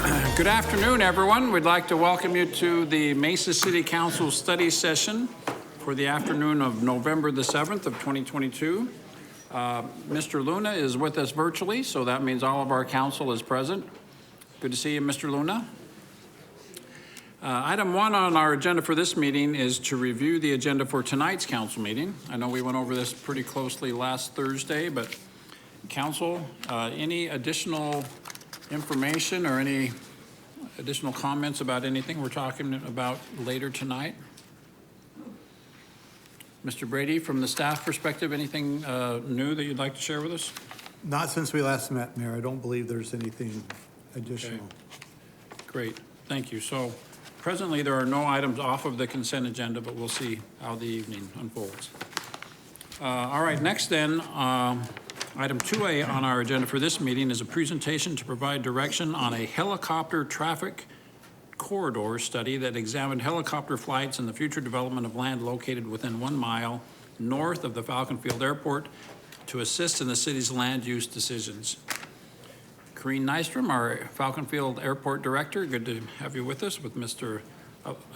Good afternoon, everyone. We'd like to welcome you to the Mesa City Council study session for the afternoon of November the 7th of 2022. Mr. Luna is with us virtually, so that means all of our council is present. Good to see you, Mr. Luna. Item 1 on our agenda for this meeting is to review the agenda for tonight's council meeting. I know we went over this pretty closely last Thursday, but council, any additional information or any additional comments about anything we're talking about later tonight? Mr. Brady, from the staff perspective, anything new that you'd like to share with us? Not since we last met, Mayor. I don't believe there's anything additional. Okay. Great, thank you. So presently there are no items off of the consent agenda, but we'll see how the evening unfolds. All right, next then, item 2A on our agenda for this meeting is a presentation to provide direction on a helicopter traffic corridor study that examined helicopter flights and the future development of land located within 1 mile north of the Falcon Field Airport to assist in the city's land use decisions. Corrine Nystrom, our Falcon Field Airport Director, good to have you with us, with Mr.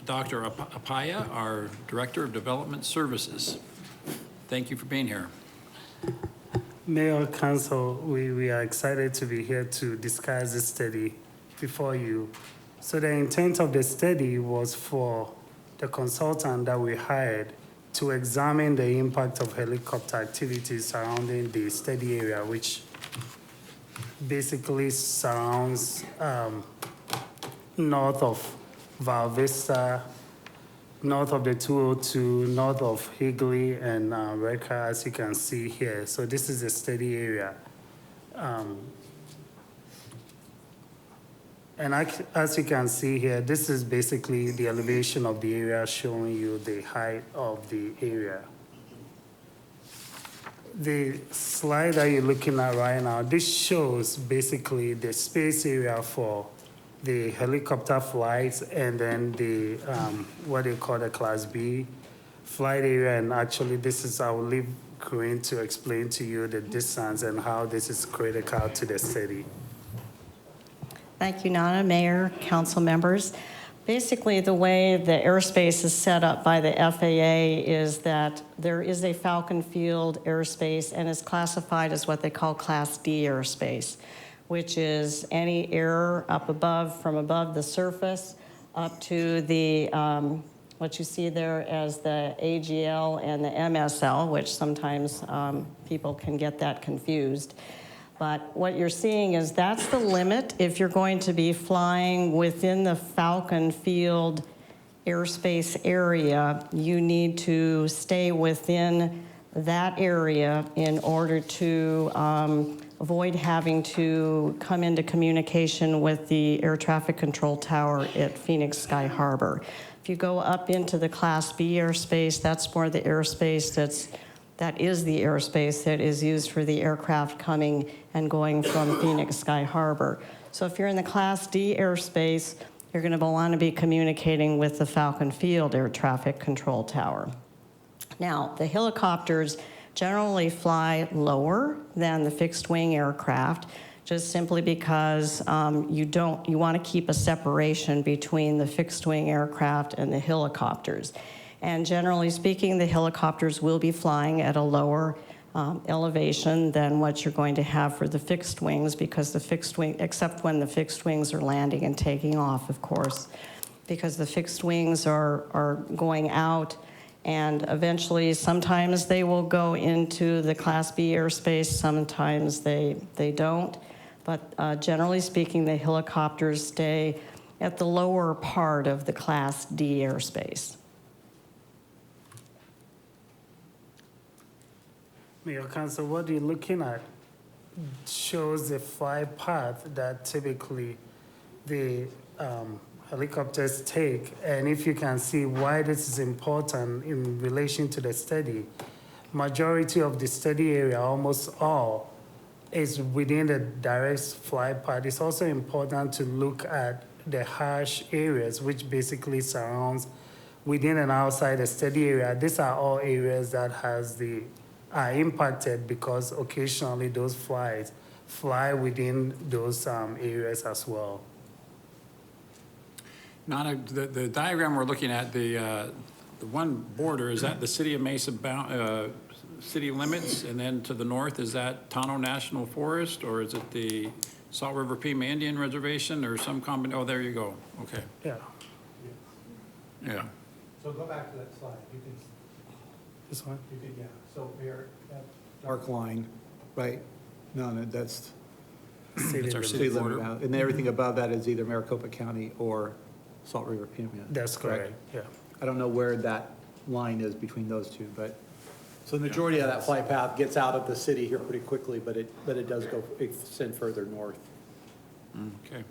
Dr. Apaya, our Director of Development Services. Thank you for being here. Mayor, Council, we are excited to be here to discuss this study before you. So the intent of the study was for the consultant that we hired to examine the impact of helicopter activities surrounding the study area, which basically surrounds north of Val Vista, north of the 202, north of Higley and Redcar, as you can see here. So this is the study area. And as you can see here, this is basically the elevation of the area showing you the height of the area. The slide that you're looking at right now, this shows basically the space area for the helicopter flights and then the, what they call the Class B flight area. And actually this is, I will leave Corinne to explain to you the distance and how this is critical to the city. Thank you, Nana, Mayor, council members. Basically, the way the airspace is set up by the FAA is that there is a Falcon Field airspace and is classified as what they call Class D airspace, which is any air up above, from above the surface up to the, what you see there as the AGL and the MSL, which sometimes people can get that confused. But what you're seeing is that's the limit. If you're going to be flying within the Falcon Field airspace area, you need to stay within that area in order to avoid having to come into communication with the air traffic control tower at Phoenix Sky Harbor. If you go up into the Class B airspace, that's more the airspace that is the airspace that is used for the aircraft coming and going from Phoenix Sky Harbor. So if you're in the Class D airspace, you're going to want to be communicating with the Falcon Field Air Traffic Control Tower. Now, the helicopters generally fly lower than the fixed wing aircraft, just simply because you want to keep a separation between the fixed wing aircraft and the helicopters. And generally speaking, the helicopters will be flying at a lower elevation than what you're going to have for the fixed wings, because the fixed wing, except when the fixed wings are landing and taking off, of course, because the fixed wings are going out, and eventually sometimes they will go into the Class B airspace, sometimes they don't. But generally speaking, the helicopters stay at the lower part of the Class D airspace. Mayor, Council, what you're looking at shows the flight path that typically the helicopters take. And if you can see why this is important in relation to the study, majority of the study area, almost all, is within the direct flight path. It's also important to look at the harsh areas, which basically surrounds within and outside the study area. These are all areas that are impacted because occasionally those flights fly within those areas as well. The diagram we're looking at, the one border, is that the city of Mesa city limits? And then to the north, is that Tano National Forest, or is it the Salt River Pima Indian Reservation, or some combination? Oh, there you go. Okay, Yeah, yeah. So go back to that slide. this one. Yeah, so Mayor, that dark line, right? No, that's City It's our limit. city city limit border. now. And everything above that is either Maricopa County or Salt River Pima. That's correct, yeah. I don't know where that line is between those two, but, so the majority of that flight path gets out of the city here pretty quickly, but it does go, extend further north. Okay.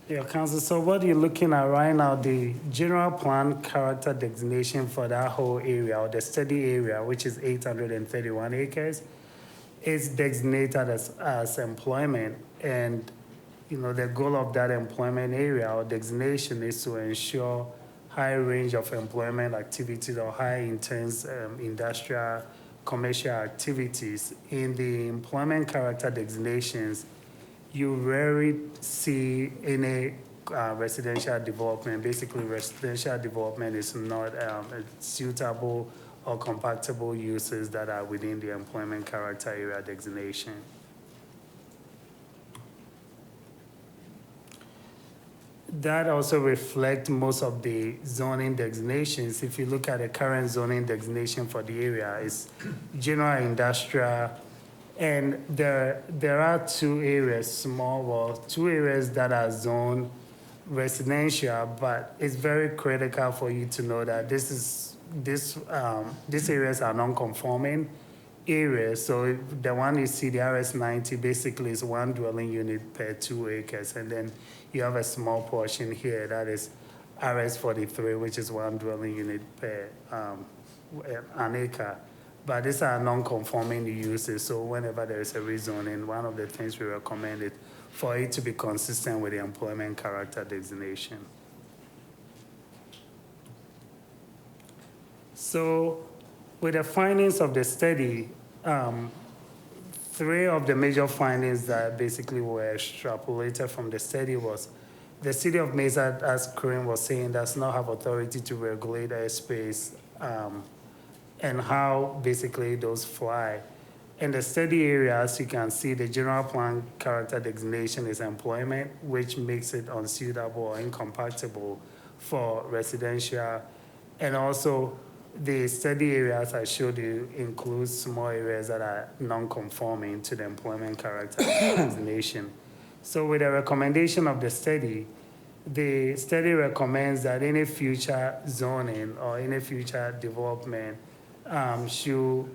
Yeah, Council, so what you're looking at right now, the general plan character designation for that whole area, or the study area, which is 831 acres, is designated as employment. And, you know, the goal of that employment area or designation is to ensure high range of employment activities or high intense industrial, commercial activities. In the employment character designations, you rarely see any residential development. Basically, residential development is not suitable or compatible uses that are within the employment character area designation. That also reflects most of the zoning designations. If you look at the current zoning designation for the area, it's general industrial. And there are two areas, two areas that are zoned residential, but it's very critical for you to know that these areas are non-conforming areas. So the one you see, the RS90, basically is one dwelling unit per 2 acres. And then you have a small portion here that is RS43, which is one dwelling unit per an acre. But these are non-conforming uses, so whenever there is a rezoning, one of the things we recommend is for it to be consistent with the employment character designation. So with the findings of the study, 3 of the major findings that basically were extrapolated from the study was the city of Mesa, as Corinne was saying, does not have authority to regulate airspace and how basically those fly. In the study area, as you can see, the general plan character designation is employment, which makes it unsuitable or incompatible for residential. And also, the study areas I showed you include small areas that are non-conforming to the employment character designation. So with the recommendation of the study recommends that any future zoning or any future development should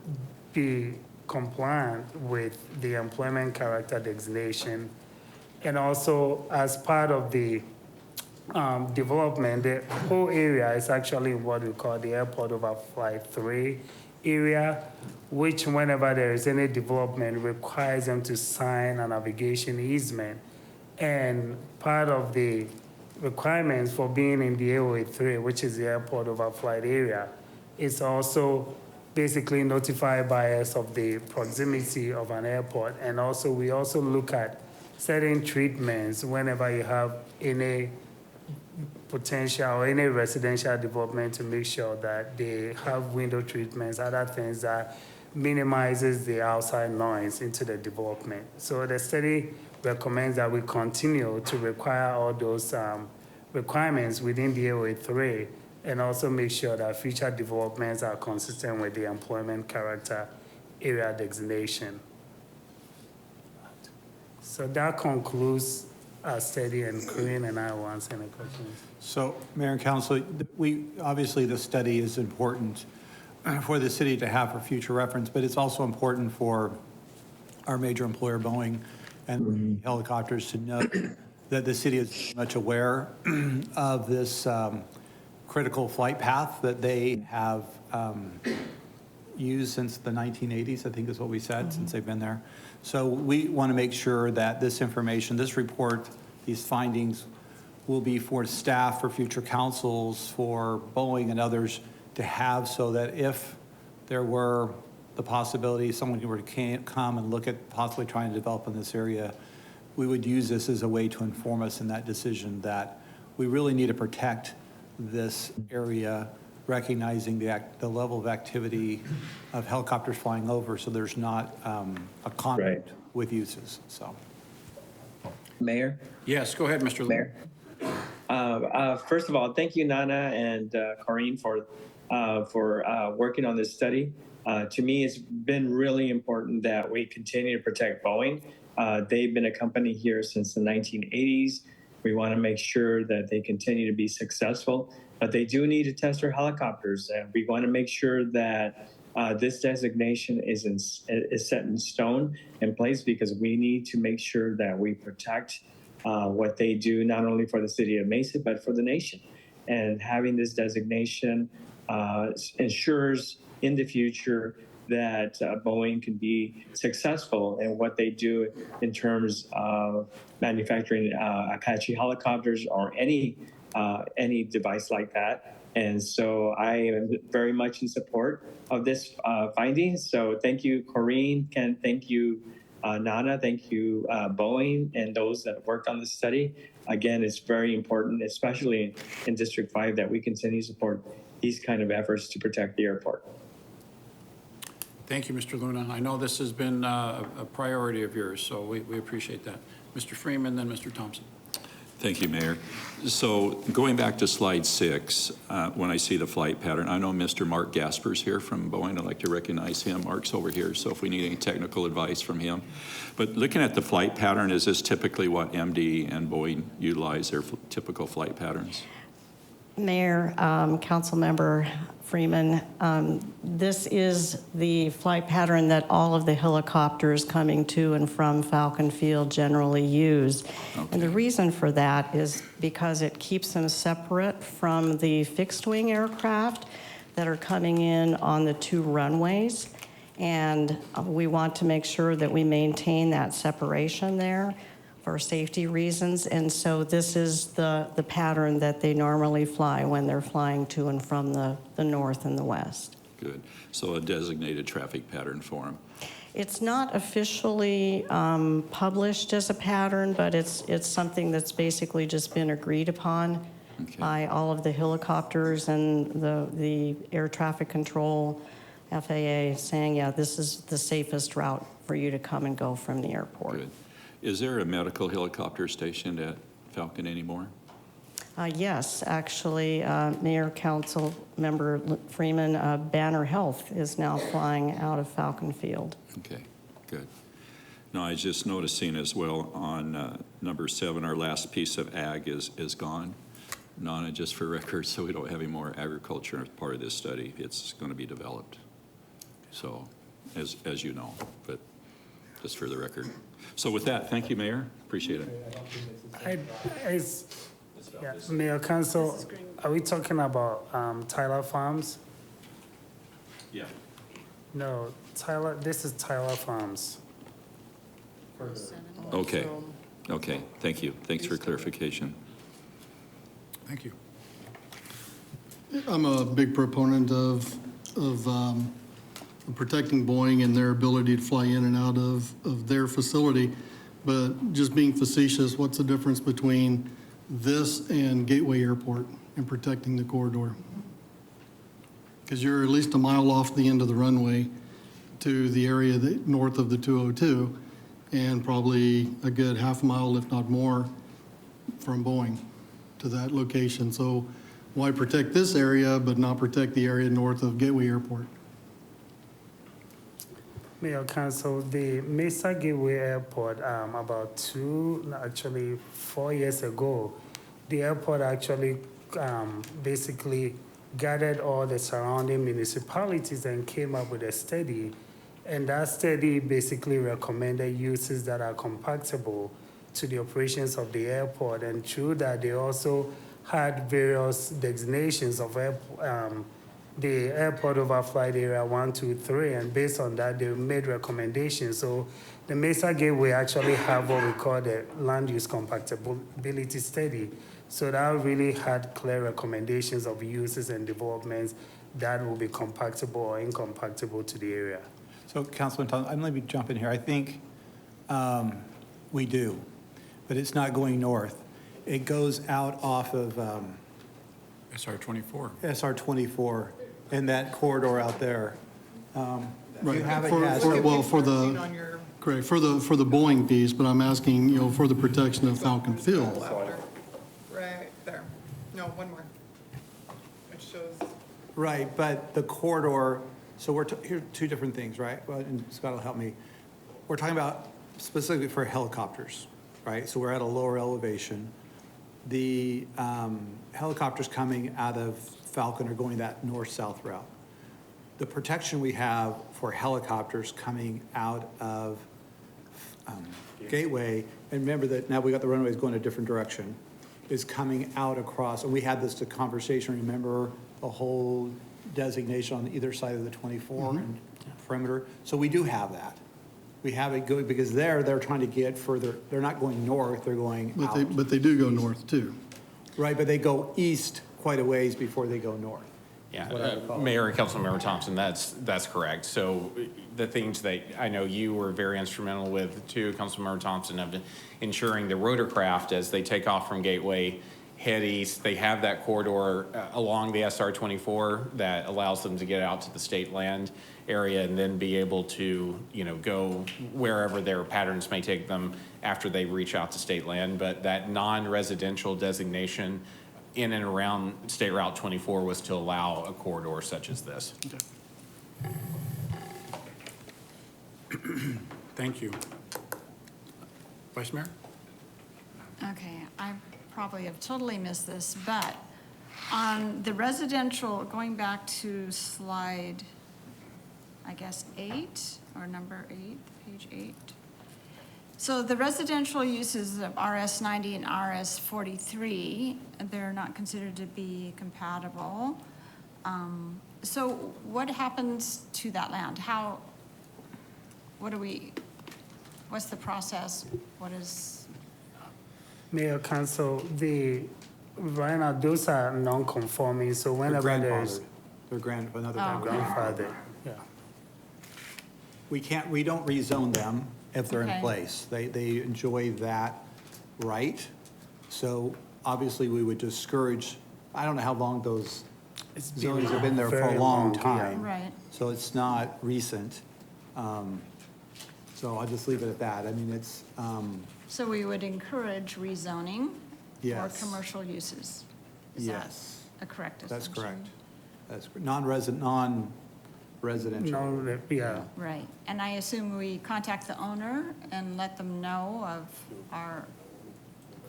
be compliant with the employment character designation. And also, as part of the development, the whole area is actually what we call the Airport Overflight 3 area, which whenever there is any development requires them to sign a navigation easement. And part of the requirements for being in the AOA 3, which is the Airport Overflight area, is also basically notify buyers of the proximity of an airport. And also, we also look at certain treatments whenever you have any potential or any residential development to make sure that they have window treatments, other things that minimizes the outside noise into the development. So the study recommends that we continue to require all those requirements within the AOA 3 and also make sure that future developments are consistent with the employment character area designation. So that concludes our study, and Corinne and I will answer any questions. So, Mayor and Council, obviously the study is important for the city to have for future reference, but it's also important for our major employer, Boeing, and helicopters to know that the city is much aware of this critical flight path that they have used since the 1980s, I think is what we said, since they've been there. So we want to make sure that this information, this report, these findings will be for staff, for future councils, for Boeing and others to have, so that if there were the possibility someone were to come and look at possibly trying to develop in this area, we would use this as a way to inform us in that decision that we really need to protect this area, recognizing the level of activity of helicopters flying over, so there's not a conflict with uses, so. Mayor? Yes, go ahead, Mr. Lu. Mayor? First of all, thank you, Nana and Corinne, for working on this study. To me, it's been really important that we continue to protect Boeing. They've been a company here since the 1980s. We want to make sure that they continue to be successful, but they do need to test their helicopters. And we want to make sure that this designation is set in stone in place, because we need to make sure that we protect what they do, not only for the city of Mesa, but for the nation. And having this designation ensures in the future that Boeing can be successful in what they do in terms of manufacturing Apache helicopters or any device like that. And so I am very much in support of this finding. So thank you, Corinne. Ken, thank you, Nana. Thank you, Boeing, and those that worked on this study. Again, it's very important, especially in District 5, that we continue to support these kind of efforts to protect the airport. Thank you, Mr. Luna. I know this has been a priority of yours, so we appreciate that. Mr. Freeman, then Mr. Thompson. Thank you, Mayor. So going back to slide 6, when I see the flight pattern, I know Mr. Mark Gasper's here from Boeing. I'd like to recognize him. Mark's over here, so if we need any technical advice from him. But looking at the flight pattern, is this typically what MD and Boeing utilize, their typical flight patterns? Mayor, Councilmember Freeman, this is the flight pattern that all of the helicopters coming to and from Falcon Field generally use. Okay. And the reason for that is because it keeps them separate from the fixed-wing aircraft that are coming in on the 2 runways. And we want to make sure that we maintain that separation there for safety reasons. And so this is the pattern that they normally fly when they're flying to and from the north and the west. Good. So a designated traffic pattern for them. It's not officially published as a pattern, but it's something that's basically just been agreed upon by all of the helicopters and the air traffic control, FAA, saying, yeah, this is the safest route for you to come and go from the airport. Good. Is there a medical helicopter stationed at Falcon anymore? Yes, actually, Mayor, Council Member Freeman, Banner Health is now flying out of Falcon Field. Okay, good. No, I was just noticing as well on number 7, our last piece of ag is gone. Nana, just for record, so we don't have any more agriculture as part of this study. It's going to be developed. So, as you know, but just for the record. So with that, thank you, Mayor. Appreciate it. Yeah, Mayor, Council, are we talking about Tyler Farms? Yeah. No, Tyler, this is Tyler Farms. Okay. Okay. Thank you. Thanks for clarification. Thank you. I'm a big proponent of protecting Boeing and their ability to fly in and out of their facility. But just being facetious, what's the difference between this and Gateway Airport and protecting the corridor? Because you're at least a mile off the end of the runway to the area that north of the 202, and probably a good half mile, if not more, from Boeing to that location. So why protect this area but not protect the area north of Gateway Airport? Mayor, Council, the Mesa Gateway Airport, about 4 years ago, the airport actually basically gathered all the surrounding municipalities and came up with a study. And that study basically recommended uses that are compatible to the operations of the airport. And through that, they also had various designations of the airport overflight area 1, 2, 3, and based on that, they made recommendations. So the Mesa Gateway actually have what we call the land use compatibility study. So that really had clear recommendations of uses and developments that will be compatible or incompatible to the area. So, Councilman Thompson, let me jump in here. I think we do. but it's not going north. It goes out off of SR 24. SR 24 in that corridor out there. Right. You have it, For- yeah, for- so- Well, for the, correct, for the Boeing piece, but I'm asking, for the protection of Falcon Field. Right there. No, one more. Which shows, Right, but the corridor, so here are two different things, right? Well, and Scott will help me. We're talking about specifically for helicopters, right? So we're at a lower elevation. The helicopters coming out of Falcon are going that north-south route. The protection we have for helicopters coming out of Gateway, and remember that now we got the runways going a different direction, is coming out across, and we had this conversation, remember, the whole designation on either side of the 24 and perimeter. So we do have that. We have it going, because they're trying to get further, they're not going north, they're going out. But they do go north too. Right, but they go east quite a ways before they go north. Yeah, What I recall. Mayor and Councilmember Thompson, that's correct. So the things that I know you were very instrumental with too, Councilmember Thompson, of ensuring the rotorcraft as they take off from Gateway, head east, they have that corridor along the SR 24 that allows them to get out to the state land area and then be able to, go wherever their patterns may take them after they reach out to state land. But that non-residential designation in and around State Route 24 was to allow a corridor such as this. Thank you. Vice Mayor? Okay, I probably have totally missed this, but on the residential, going back to slide, I guess, 8, or number 8, page 8. So the residential uses of RS 90 and RS 43, they're not considered to be compatible. So what happens to that land? What's the process? What is? Mayor, council, right now, those are non-conforming, so They're whenever there's grandfathered. They're another Oh. grandfather. grandfather, yeah. We don't rezone them if they're in Okay. place. They enjoy that right. So obviously, we would discourage, I don't know how long those zones have been there for a very long long, yeah. time. Right. So it's not recent. So I'll just leave it at that. I mean, it's, So we would encourage rezoning for Yes. commercial uses? Is that yes, a correct that's assumption? correct. That's non-residential. No, yeah, Right, and I assume we contact the owner and let them know of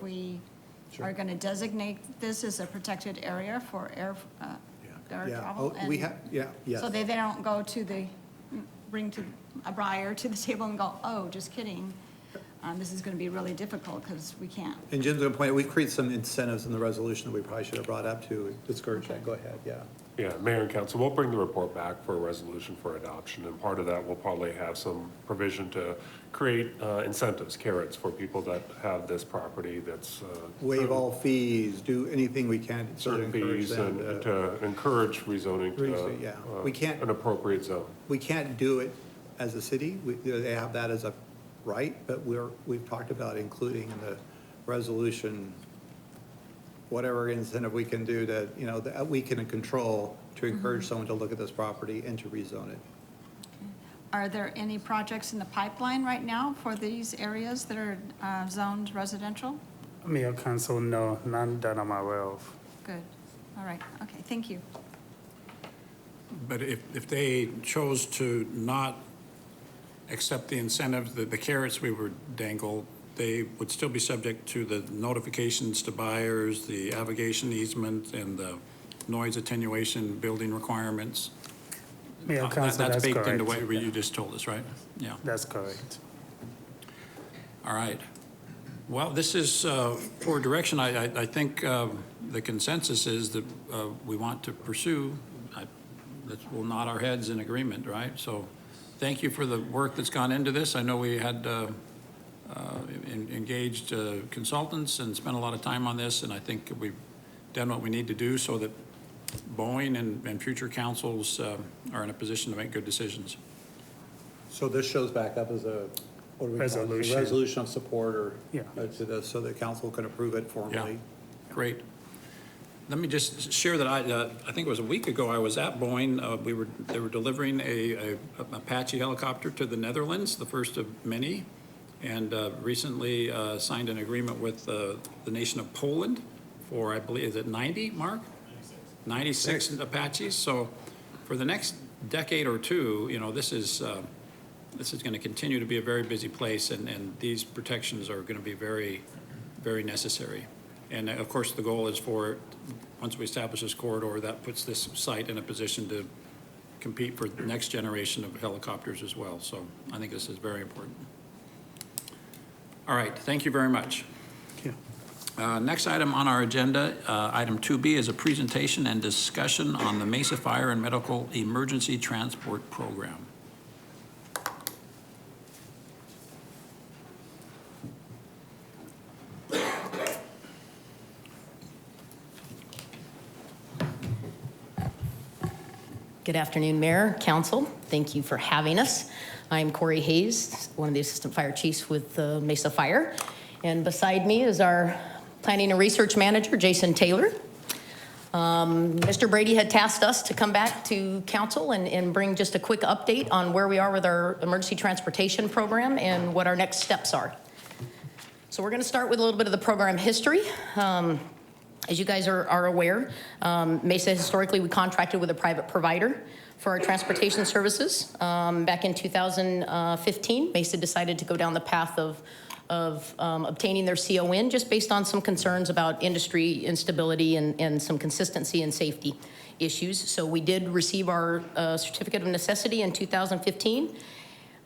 we Sure. are going to designate this as a protected area for air Yeah, travel? oh, we and- have, yeah, yes. So they don't go bring to a briar to the table and go, oh, just kidding. This is going to be really difficult because we can't. And Jim's going to point out, we create some incentives in the resolution that we probably should have brought up to discourage that. Go ahead, yeah. Yeah, Mayor and Council, we'll bring the report back for a resolution for adoption, and part of that will probably have some provision to create incentives, carrots for people that have this property that's. Waive all fees, do anything we can to Certain encourage fees them and to. to encourage rezoning to Yeah, we can't- an appropriate zone. We can't do it as a city, they have that as a right, but we've talked about including in the resolution whatever incentive we can do to, that we can control to encourage someone to look at this property and to rezone it. Are there any projects in the pipeline right now for these areas that are zoned residential? Mayor, council, no, none that I'm aware of. Good, all right, okay, thank you. But if they chose to not accept the incentives, the carrots we were dangled, they would still be subject to the notifications to buyers, the abrogation easement, and the noise attenuation building requirements. Mayor, council, that's baked into correct. what you just told us, right? Yeah, That's correct. all right. Well, this is for direction. I think the consensus is that we want to pursue, that we'll nod our heads in agreement, right? So thank you for the work that's gone into this. I know we had engaged consultants and spent a lot of time on this, and I think we've done what we need to do so that Boeing and future councils are in a position to make good decisions. So this shows back up as what do we call it? Resolution. A resolution of support or Yeah. to this, so that council can approve it formally. Great. Let me just share that I think it was a week ago, I was at Boeing. They were delivering a Apache helicopter to the Netherlands, the first of many, and recently signed an agreement with the nation of Poland for, I believe, is it 90, Mark? 96 Apaches. So for the next decade or two, you know, this is going to continue to be a very busy place, and these protections are going to be very, very necessary. And of course, the goal is for, once we establish this corridor, that puts this site in a position to compete for the next generation of helicopters as well. So I think this is very important. All right, thank you very much. Thank you. Next item on our agenda, item 2B, is a presentation and discussion on the Mesa Fire and Medical Emergency Transport Program. Good afternoon, Mayor, Council. Thank you for having us. I'm Corey Hayes, one of the Assistant Fire Chiefs with Mesa Fire. And beside me is our Planning and Research Manager, Jason Taylor. Mr. Brady had tasked us to come back to Council and bring just a quick update on where we are with our emergency transportation program and what our next steps are. So we're going to start with a little bit of the program history. As you guys are aware, Mesa historically, we contracted with a private provider for our transportation services. Back in 2015, Mesa decided to go down the path of obtaining their CON just based on some concerns about industry instability and some consistency and safety issues. So we did receive our certificate of necessity in 2015.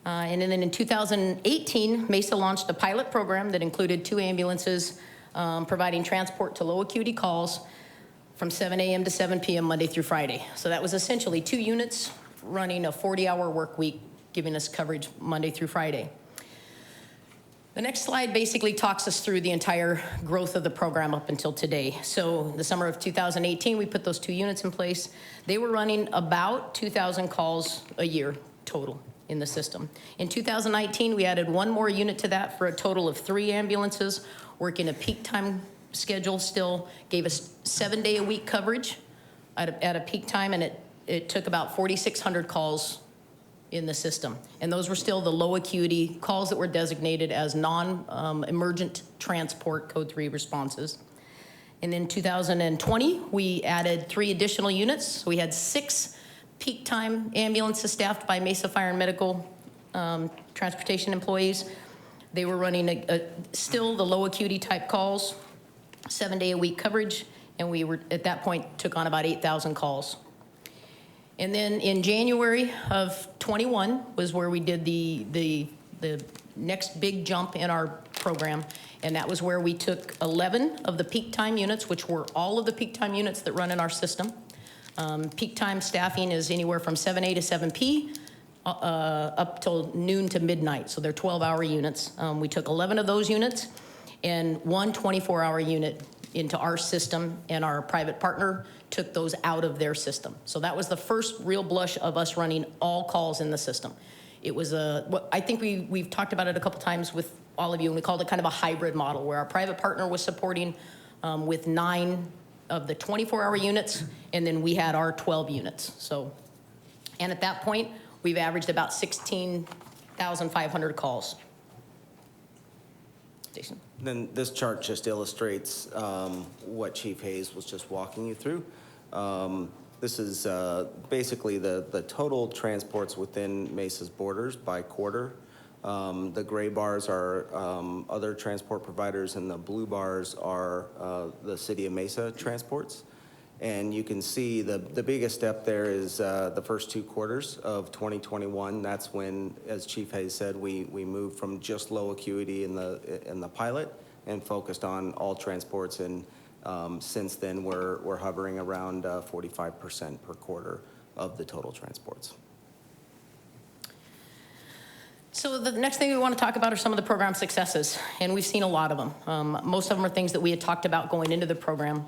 And then in 2018, Mesa launched a pilot program that included 2 ambulances providing transport to low acuity calls from 7 a.m. to 7 p.m. Monday through Friday. So that was essentially 2 units running a 40-hour work week, giving us coverage Monday through Friday. The next slide basically talks us through the entire growth of the program up until today. So the summer of 2018, we put those 2 units in place. They were running about 2,000 calls a year total in the system. In 2019, we added 1 more unit to that for a total of 3 ambulances, working a peak time schedule still, gave us 7-day-a-week coverage at a peak time, and it took about 4,600 calls in the system. And those were still the low acuity calls that were designated as non-emergent transport code 3 responses. And in 2020, we added 3 additional units. So we had 6 peak time ambulances staffed by Mesa Fire and Medical transportation employees. They were running still the low acuity type calls, 7-day-a-week coverage, and we were at that point took on about 8,000 calls. And then in January of 21 was where we did the next big jump in our program, and that was where we took 11 of the peak time units, which were all of the peak time units that run in our system. Peak time staffing is anywhere from 7A to 7P. Up till noon to midnight, so they're 12-hour units. We took 11 of those units and 1 24-hour unit into our system, and our private partner took those out of their system. So that was the first real blush of us running all calls in the system. It was I think we've talked about it a couple times with all of you, and we called it kind of a hybrid model where our private partner was supporting with 9 of the 24-hour units, and then we had our 12 units. So, and at that point, we've averaged about 16,500 calls. Jason? Then this chart just illustrates what Chief Hayes was just walking you through. This is basically the total transports within Mesa's borders by quarter. The gray bars are other transport providers, and the blue bars are the City of Mesa transports. And you can see the biggest step there is the first 2 quarters of 2021. That's when, as Chief Hayes said, we moved from just low acuity in the pilot and focused on all transports. And since then, we're hovering around 45% per quarter of the total transports. So the next thing we want to talk about are some of the program successes, and we've seen a lot of them. Most of them are things that we had talked about going into the program.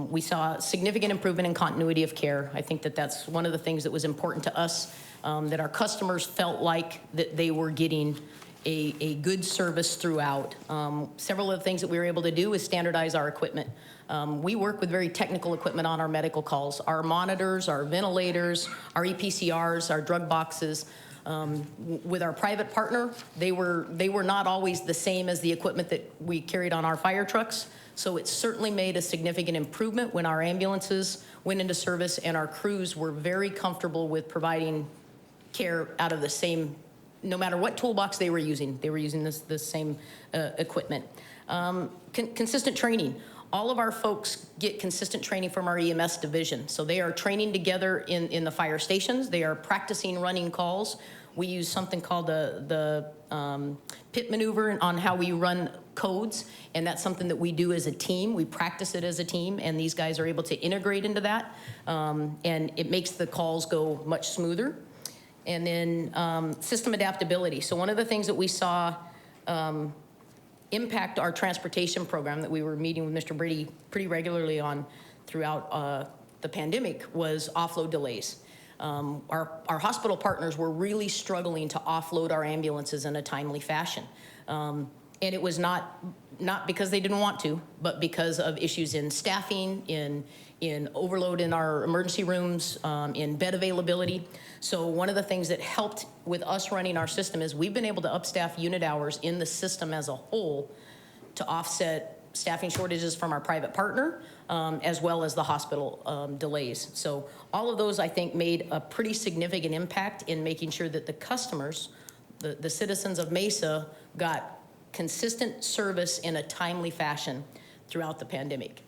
We saw significant improvement in continuity of care. I think that's one of the things that was important to us, that our customers felt like that they were getting a good service throughout. Several of the things that we were able to do is standardize our equipment. We work with very technical equipment on our medical calls, our monitors, our ventilators, our EPCRs, our drug boxes. With our private partner, they were not always the same as the equipment that we carried on our fire trucks. So it certainly made a significant improvement when our ambulances went into service, and our crews were very comfortable with providing care out of the same, no matter what toolbox they were using the same equipment. Consistent training. All of our folks get consistent training from our EMS division. So they are training together in the fire stations. They are practicing running calls. We use something called the PIT maneuver on how we run codes, and that's something that we do as a team. We practice it as a team, and these guys are able to integrate into that, and it makes the calls go much smoother. And then system adaptability. So one of the things that we saw impact our transportation program that we were meeting with Mr. Brady pretty regularly on throughout the pandemic was offload delays. Our hospital partners were really struggling to offload our ambulances in a timely fashion. And it was not because they didn't want to, but because of issues in staffing, in overload in our emergency rooms, in bed availability. So one of the things that helped with us running our system is we've been able to upstaff unit hours in the system as a whole to offset staffing shortages from our private partner, as well as the hospital delays. So all of those, I think, made a pretty significant impact in making sure that the customers, the citizens of Mesa, got consistent service in a timely fashion throughout the pandemic.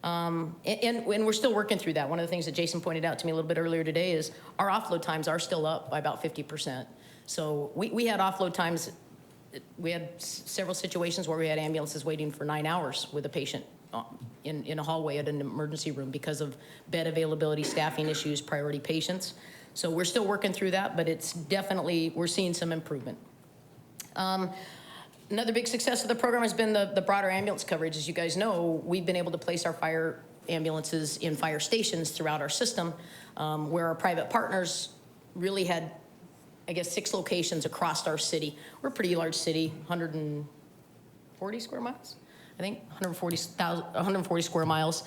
And we're still working through that. One of the things that Jason pointed out to me a little bit earlier today is our offload times are still up by about 50%. So we had offload times, we had several situations where we had ambulances waiting for 9 hours with a patient in a hallway at an emergency room because of bed availability, staffing issues, priority patients. So we're still working through that, but it's definitely, we're seeing some improvement. Another big success of the program has been the broader ambulance coverage. As you guys know, we've been able to place our fire ambulances in fire stations throughout our system, where our private partners really had, I guess, 6 locations across our city. We're a pretty large city, 140 square miles, I think, 140 square miles.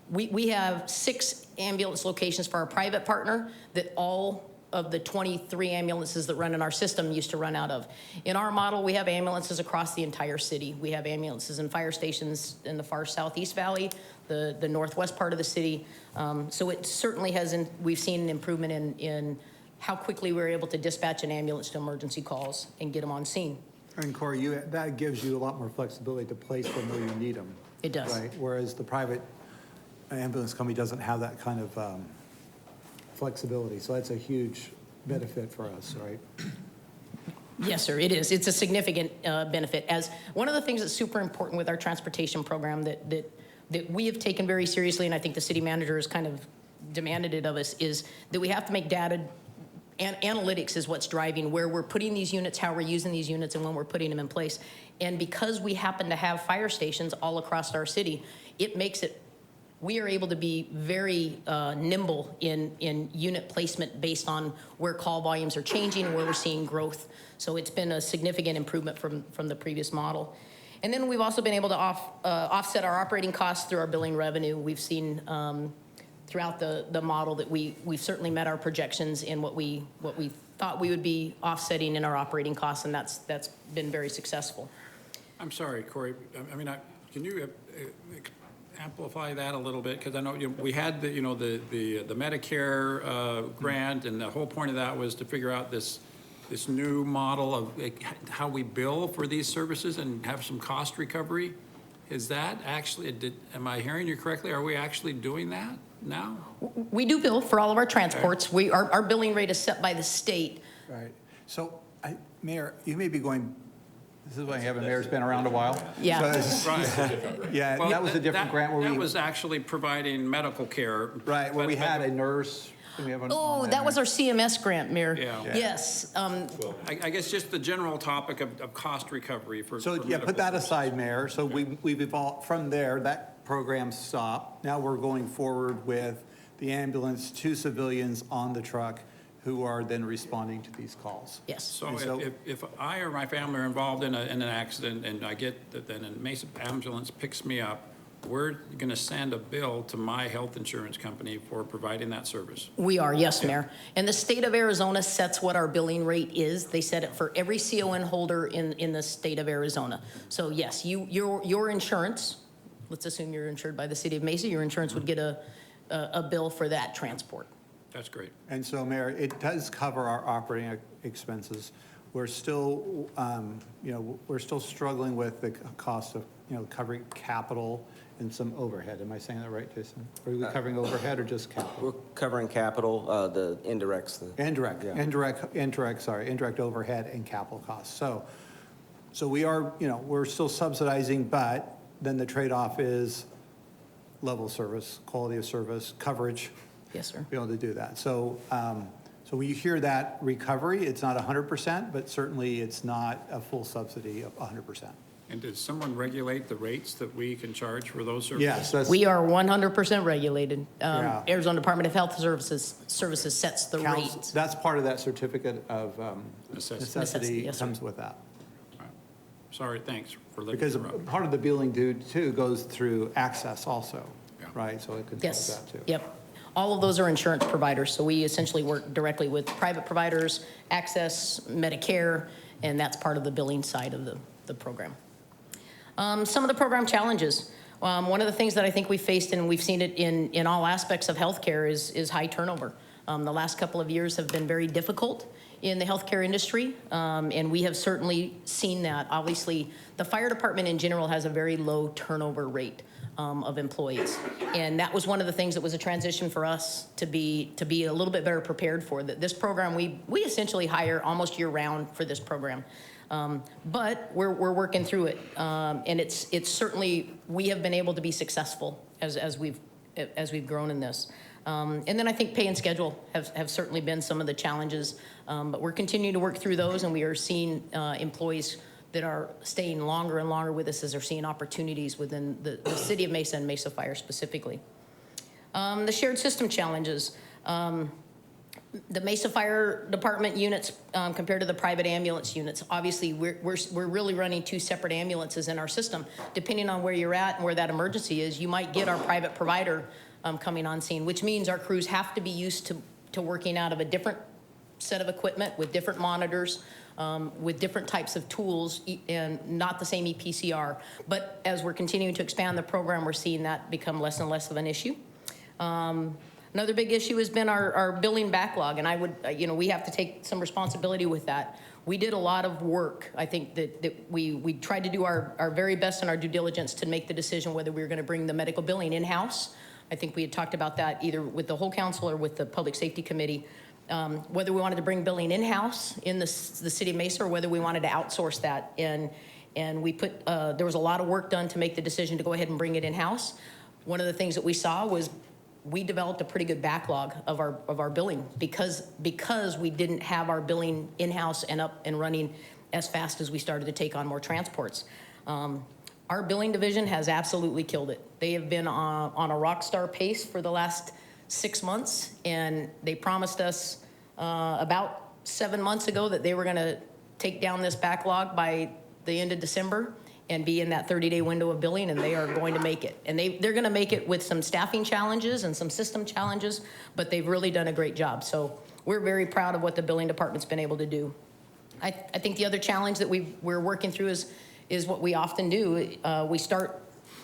We have 6 ambulance locations for our private partner that all of the 23 ambulances that run in our system used to run out of. In our model, we have ambulances across the entire city. We have ambulances in fire stations in the far southeast valley, the northwest part of the city. So it certainly has, we've seen an improvement in how quickly we're able to dispatch an ambulance to emergency calls and get them on scene. And Corey, that gives you a lot more flexibility to place them where you need them. It does. Right, whereas the private ambulance company doesn't have that kind of flexibility. So that's a huge benefit for us, right? Yes, sir, it is. It's a significant benefit. As one of the things that's super important with our transportation program that we have taken very seriously, and I think the city manager has kind of demanded it of us, is that we have to make data and analytics is what's driving where we're putting these units, how we're using these units, and when we're putting them in place. And because we happen to have fire stations all across our city, it makes it, we are able to be very nimble in unit placement based on where call volumes are changing, where we're seeing growth. So it's been a significant improvement from the previous model. And then we've also been able to offset our operating costs through our billing revenue. We've seen throughout the model that we've certainly met our projections in what we thought we would be offsetting in our operating costs, and that's been very successful. I'm sorry, Corey, I mean, can you amplify that a little bit? Because I know we had the Medicare grant, and the whole point of that was to figure out this new model of how we bill for these services and have some cost recovery. Is that actually, am I hearing you correctly? Are we actually doing that now? We do bill for all of our transports. Okay. Our billing rate is set by the state. Right. So, Mayor, you may be going, this is why you have a mayor's been around a while. Yeah. So Right. Yeah, well, that was a different grant where that was actually providing medical care. Right, where we had a nurse. That was our CMS grant, Mayor. Yeah. Yes. I guess just the general topic of cost recovery for. So, yeah, put that aside, Mayor. So we've evolved from there. That program stopped. Now we're going forward with the ambulance, 2 civilians on the truck who are then responding to these calls. Yes. So And so- if I or my family are involved in an accident and I get that, then a Mesa ambulance picks me up, we're going to send a bill to my health insurance company for providing that service. We are, yes, Mayor. And the state of Arizona sets what our billing rate is. They set it for every CON holder in the state of Arizona. So yes, your insurance, let's assume you're insured by the city of Mesa, your insurance would get a bill for that transport. That's great. And so, Mayor, it does cover our operating expenses. We're still, we're still struggling with the cost of, covering capital and some overhead. Am I saying that right, Jason? Are we covering overhead or just capital? We're covering capital, the indirects. Indirect overhead and capital costs. So we are, we're still subsidizing, but then the trade-off is level of service, quality of service, coverage. Yes, sir. Be able to do that. So, so when you hear that recovery, it's not 100%, but certainly it's not a full subsidy of 100%. And did someone regulate the rates that we can charge for those services? Yes, that's. We are 100% regulated. Yeah. Arizona Department of Health Services sets the rates. That's part of that certificate of Necessity. necessity Yes, sir. comes with that. Sorry, thanks for letting me Because interrupt. part of the billing due too goes through access also, Yeah. right? So it controls Yes, that too. yep. All of those are insurance providers, so we essentially work directly with private providers, Access, Medicare, and that's part of the billing side of the program. Some of the program challenges. One of the things that I think we faced, and we've seen it in all aspects of healthcare, is high turnover. The last couple of years have been very difficult in the healthcare industry, and we have certainly seen that. Obviously, the fire department in general has a very low turnover rate of employees, and that was one of the things that was a transition for us to be a little bit better prepared for. That this program, we essentially hire almost year round for this program. But we're working through it, and it's certainly, we have been able to be successful as we've grown in this. And then I think pay and schedule have certainly been some of the challenges, but we're continuing to work through those, and we are seeing employees that are staying longer and longer with us as they're seeing opportunities within the city of Mesa and Mesa Fire specifically. The shared system challenges. The Mesa Fire Department units compared to the private ambulance units, obviously we're really running two separate ambulances in our system. Depending on where you're at and where that emergency is, you might get our private provider coming on scene, which means our crews have to be used to working out of a different set of equipment with different monitors, with different types of tools, and not the same EPCR. But as we're continuing to expand the program, we're seeing that become less and less of an issue. Another big issue has been our billing backlog, and I would, we have to take some responsibility with that. We did a lot of work. I think that we tried to do our very best in our due diligence to make the decision whether we were going to bring the medical billing in-house. I think we had talked about that either with the whole council or with the Public Safety Committee, whether we wanted to bring billing in-house in the city of Mesa or whether we wanted to outsource that. And we put, there was a lot of work done to make the decision to go ahead and bring it in-house. One of the things that we saw was we developed a pretty good backlog of our billing because we didn't have our billing in-house and up and running as fast as we started to take on more transports. Our billing division has absolutely killed it. They have been on a rock star pace for the last 6 months, and they promised us about 7 months ago that they were gonna take down this backlog by the end of December and be in that 30-day window of billing, and they are going to make it. And they're gonna make it with some staffing challenges and some system challenges, but they've really done a great job. So we're very proud of what the billing department's been able to do. I think the other challenge that we're working through is what we often do. We start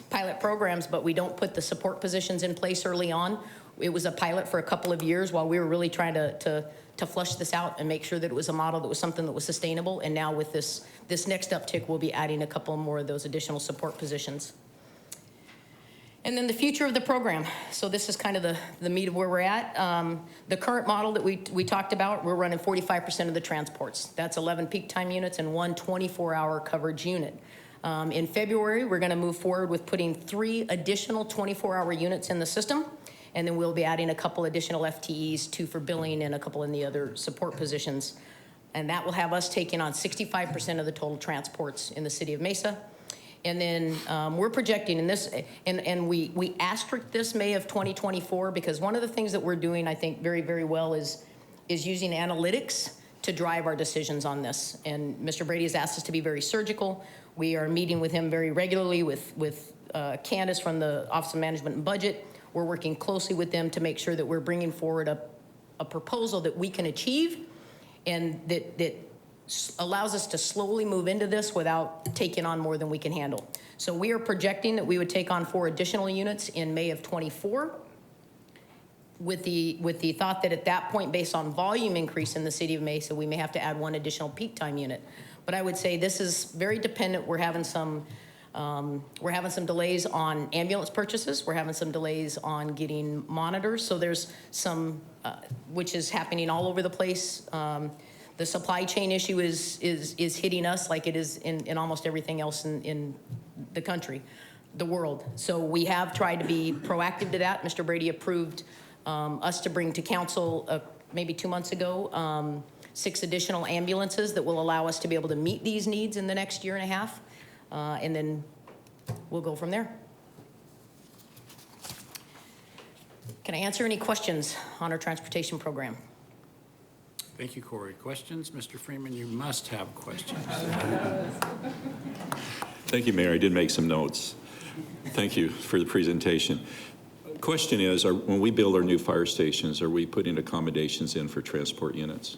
pilot programs, but we don't put the support positions in place early on. It was a pilot for a couple of years while we were really trying to flush this out and make sure that it was a model that was something that was sustainable. And now with this next uptick, we'll be adding a couple more of those additional support positions. And then the future of the program. So this is kind of the meat of where we're at. The current model that we talked about, we're running 45% of the transports. That's 11 peak time units and 1 24-hour coverage unit. In February, we're gonna move forward with putting 3 additional 24-hour units in the system. And then we'll be adding a couple additional FTEs, 2 for billing and a couple in the other support positions. And that will have us taking on 65% of the total transports in the city of Mesa. And then we're projecting in this, and we asterisk this May of 2024, because one of the things that we're doing, I think, very, very well is is using analytics to drive our decisions on this. And Mr. Brady has asked us to be very surgical. We are meeting with him very regularly with Candace from the Office of Management and Budget. We're working closely with them to make sure that we're bringing forward a proposal that we can achieve and that allows us to slowly move into this without taking on more than we can handle. So we are projecting that we would take on 4 additional units in May of '24 with the thought that at that point, based on volume increase in the city of Mesa, we may have to add 1 additional peak time unit. But I would say this is very dependent. We're having some delays on ambulance purchases. We're having some delays on getting monitors. So there's some, which is happening all over the place. The supply chain issue is hitting us like it is in almost everything else in the country, the world. So we have tried to be proactive to that. Mr. Brady approved us to bring to council maybe 2 months ago 6 additional ambulances that will allow us to be able to meet these needs in the next year and a half. And then we'll go from there. Can I answer any questions on our transportation program? Thank you, Corey. Questions? Mr. Freeman, you must have questions. Thank you, Mayor. I did make some notes. Thank you for the presentation. Question is, when we build our new fire stations, are we putting accommodations in for transport units?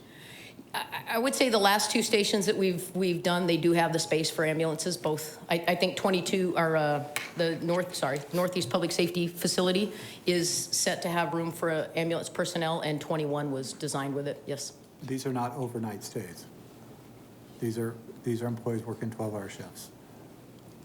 I would say the last 2 stations that we've done, they do have the space for ambulances, both. I think 22 are the Northeast Public Safety Facility is set to have room for ambulance personnel, and 21 was designed with it, yes. These are not overnight stays. These are employees working 12-hour shifts.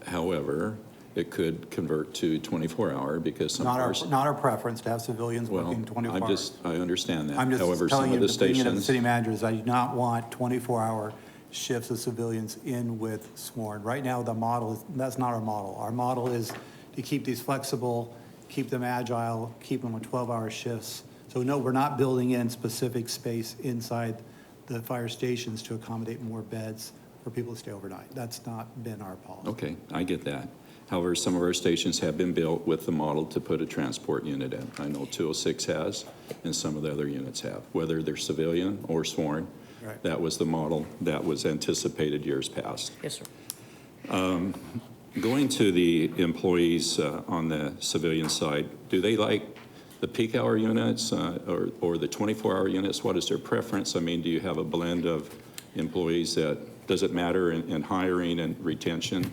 However, it could convert to 24-hour because some cars. Not our preference to have civilians working 24 hours. I understand that. I'm just However, telling some you, of the the opinion of the stations. city managers, I do not want 24-hour shifts of civilians in with sworn. Right now, that's not our model. Our model is to keep these flexible, keep them agile, keep them with 12-hour shifts. So no, we're not building in specific space inside the fire stations to accommodate more beds for people to stay overnight. That's not been our policy. Okay, I get that. However, some of our stations have been built with the model to put a transport unit in. I know 206 has, and some of the other units have, whether they're civilian or sworn. Right. That was the model that was anticipated years past. Yes, sir. Going to the employees on the civilian side, do they like the peak hour units or the 24-hour units? What is their preference? I mean, do you have a blend of employees that, does it matter in hiring and retention?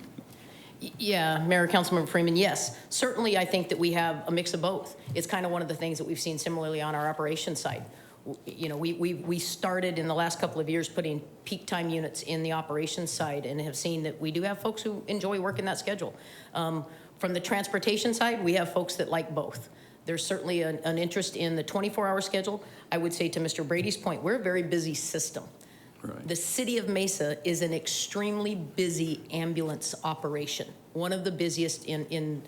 Yeah, Mayor, Councilmember Freeman, yes. Certainly, I think that we have a mix of both. It's kind of one of the things that we've seen similarly on our operations side. You know, we started in the last couple of years putting peak time units in the operations side and have seen that we do have folks who enjoy working that schedule. From the transportation side, we have folks that like both. There's certainly an interest in the 24-hour schedule. I would say to Mr. Brady's point, we're a very busy system. Right. The city of Mesa is an extremely busy ambulance operation, one of the busiest in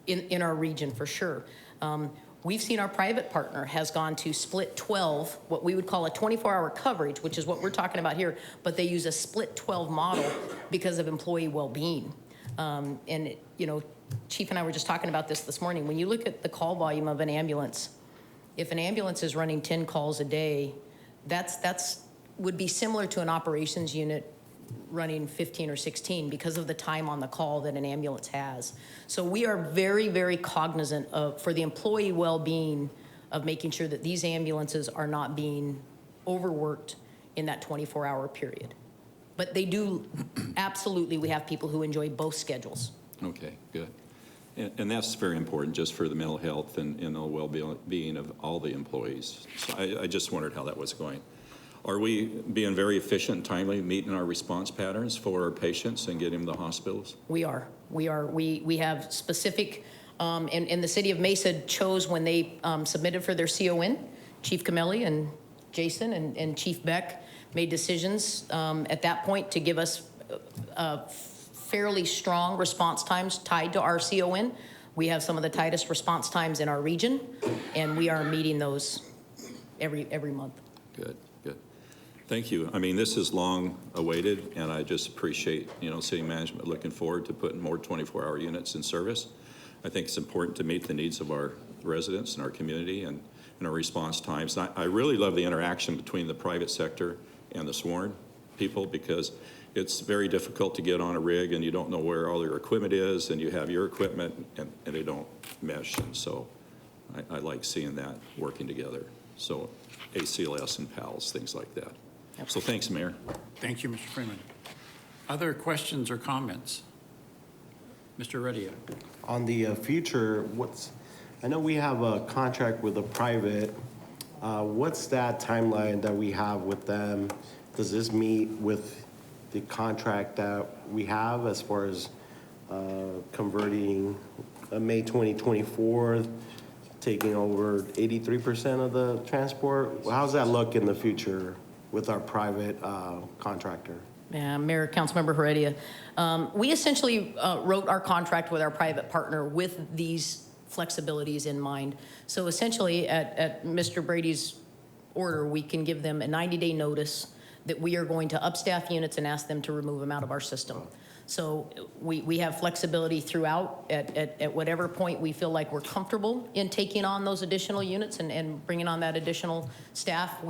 our region for sure. We've seen our private partner has gone to split 12, what we would call a 24-hour coverage, which is what we're talking about here, but they use a split 12 model because of employee well-being. You know, Chief and I were just talking about this morning. When you look at the call volume of an ambulance, if an ambulance is running 10 calls a day, that's would be similar to an operations unit running 15 or 16 because of the time on the call that an ambulance has. So we are very, very cognizant of, for the employee well-being, of making sure that these ambulances are not being overworked in that 24-hour period. But they do, absolutely, we have people who enjoy both schedules. Okay, good. And that's very important just for the mental health and the well-being of all the employees. So I just wondered how that was going. Are we being very efficient and timely, meeting our response patterns for our patients and getting them to the hospitals? We are. We have specific, and the city of Mesa chose when they submitted for their CON, Chief Camelli and Jason and Chief Beck made decisions at that point to give us fairly strong response times tied to our CON. We have some of the tightest response times in our region, and we are meeting those every month. Good, good. Thank you. I mean, this is long awaited, and I just appreciate, you know, city management looking forward to putting more 24-hour units in service. I think it's important to meet the needs of our residents and our community, and and our response times. And I really love the interaction between the private sector and the sworn people, because it's very difficult to get on a rig and you don't know where all your equipment is, and you have your equipment and they don't mesh. And so I like seeing that working together. So ACLS and PALS, things like that. So thanks, Mayor. Thank you, Mr. Freeman. Other questions or comments? Mr. Redia. On the future, I know we have a contract with a private. What's that timeline that we have with them? Does this meet with the contract that we have as far as converting May 2024, taking over 83% of the transport? How's that look in the future with our private contractor? Yeah, Mayor, Councilmember Heredia. We essentially wrote our contract with our private partner with these flexibilities in mind. So essentially, at Mr. Brady's order, we can give them a 90-day notice that we are going to upstaff units and ask them to remove them out of our system. So we have flexibility throughout. At whatever point we feel like we're comfortable in taking on those additional units and bringing on that additional staff,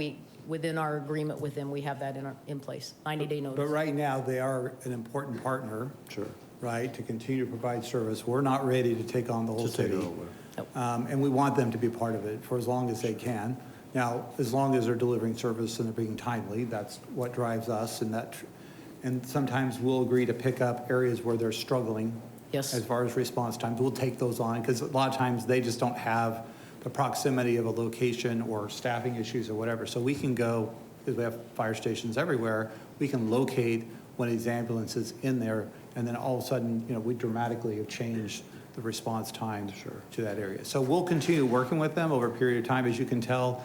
within our agreement with them, we have that in place, 90-day notice. But right now, they are an important partner. Sure. Right, to continue to provide service. We're not ready to take on the whole To take it city. over. Nope. And we want them to be part of it for as long as they can. Now, as long as they're delivering service and they're being timely, that's what drives us. And sometimes we'll agree to pick up areas where they're struggling. Yes. As far as response times, we'll take those on, because a lot of times they just don't have the proximity of a location or staffing issues or whatever. So we can go, because we have fire stations everywhere, we can locate one of these ambulances in there, and then all of a sudden, we dramatically have changed the response time to that area. So we'll continue working with them over a period of time. As you can tell,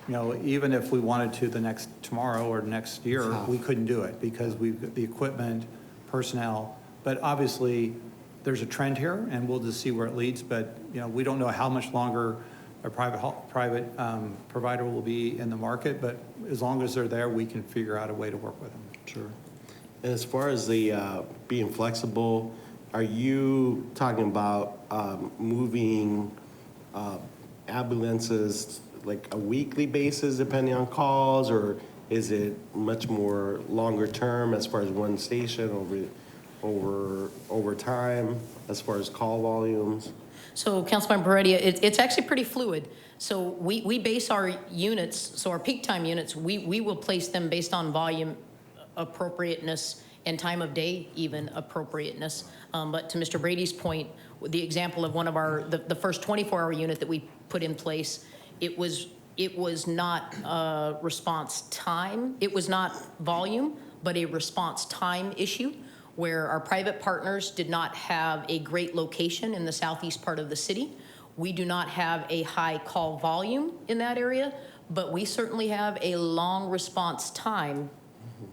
even if we wanted to tomorrow or next year, we couldn't do it because we've got the equipment, personnel. But obviously, there's a trend here, and we'll just see where it leads. But we don't know how much longer a private provider will be in the market. But as long as they're there, we can figure out a way to work with them. Sure. And as far as the being flexible, are you talking about moving ambulances like a weekly basis depending on calls, or is it much more longer term as far as one station over time as far as call volumes? So Councilmember Heredia, it's actually pretty fluid. So we base our units, so our peak time units, we will place them based on volume appropriateness and time of day even appropriateness. But to Mr. Brady's point, the example of one of the first 24-hour unit that we put in place, it was not response time, it was not volume, but a response time issue where our private partners did not have a great location in the southeast part of the city. We do not have a high call volume in that area, but we certainly have a long response time.